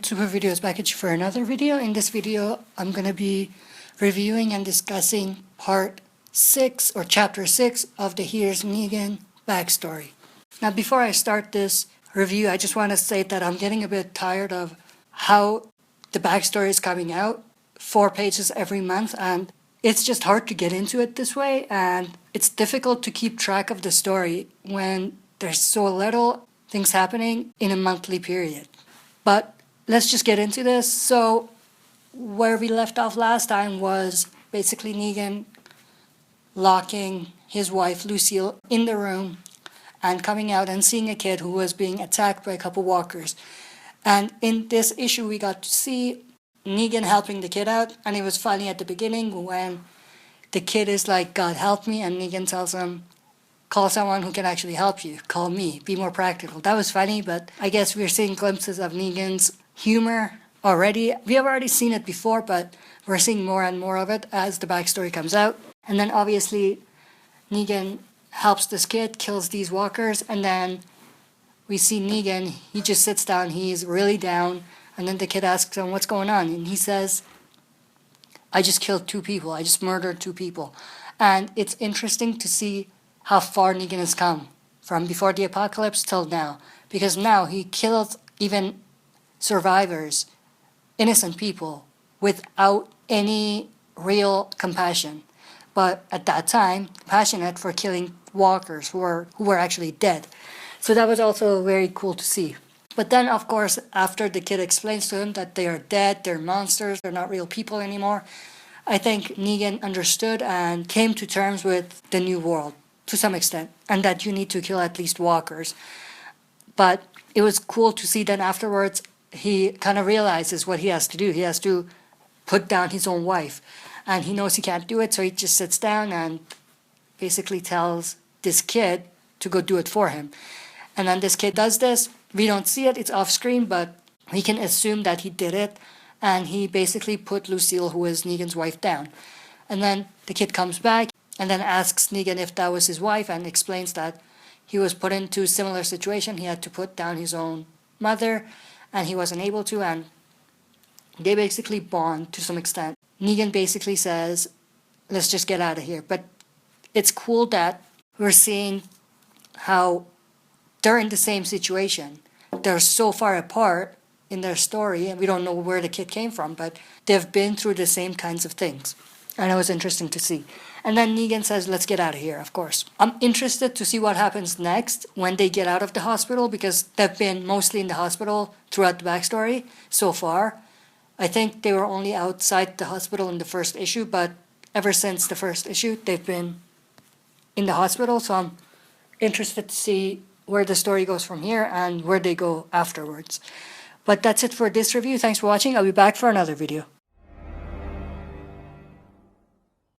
Alright, Super Videos back at you for another video. In this video, I'm going to be reviewing and discussing part 6 or chapter 6 of the Here's Negan backstory. Now before I start this review, I just want to say that I'm getting a bit tired of how the backstory is coming out, 4 pages every month, and it's just hard to get into it this way, and it's difficult to keep track of the story when there's so little things happening in a monthly period. But let's just get into this. So where we left off last time was basically Negan locking his wife Lucille in the room and coming out and seeing a kid who was being attacked by a couple walkers. And in this issue we got to see Negan helping the kid out, and it was funny at the beginning when the kid is like, "God help me," and Negan tells him, "Call someone who can actually help you. Call me. Be more practical." That was funny, but I guess we're seeing glimpses of Negan's humor already. We have already seen it before, but we're seeing more and more of it as the backstory comes out. And then obviously Negan helps this kid, kills these walkers, and then we see Negan, he just sits down, he's really down, and then the kid asks him, "What's going on?" And he says, "I just killed 2 people. I just murdered 2 people. And it's interesting to see how far Negan has come from before the apocalypse till now, because now he kills even survivors, innocent people, without any real compassion. But at that time, passionate for killing walkers who were actually dead. So that was also very cool to see. But then, of course, after the kid explains to him that they are dead, they're monsters, they're not real people anymore, I think Negan understood and came to terms with the new world to some extent, and that you need to kill at least walkers. But it was cool to see that afterwards he kind of realizes what he has to do. He has to put down his own wife, and he knows he can't do it, so he just sits down and basically tells this kid to go do it for him. And then this kid does this. We don't see it, it's off screen, but we can assume that he did it, and he basically put Lucille, who is Negan's wife, down. And then the kid comes back and then asks Negan if that was his wife, and explains that he was put into a similar situation. He had to put down his own mother and he wasn't able to, and they basically bond to some extent. Negan basically says, "Let's just get out of here." But it's cool that we're seeing how they're in the same situation. They're so far apart in their story, and we don't know where the kid came from, but they've been through the same kinds of things. And it was interesting to see. And then Negan says, "Let's get out of here," of course. I'm interested to see what happens next when they get out of the hospital, because they've been mostly in the hospital throughout the backstory so far. I think they were only outside the hospital in the first issue, but ever since the first issue, they've been in the hospital. So I'm interested to see where the story goes from here and where they go afterwards. But that's it for this review. Thanks for watching. I'll be back for another video.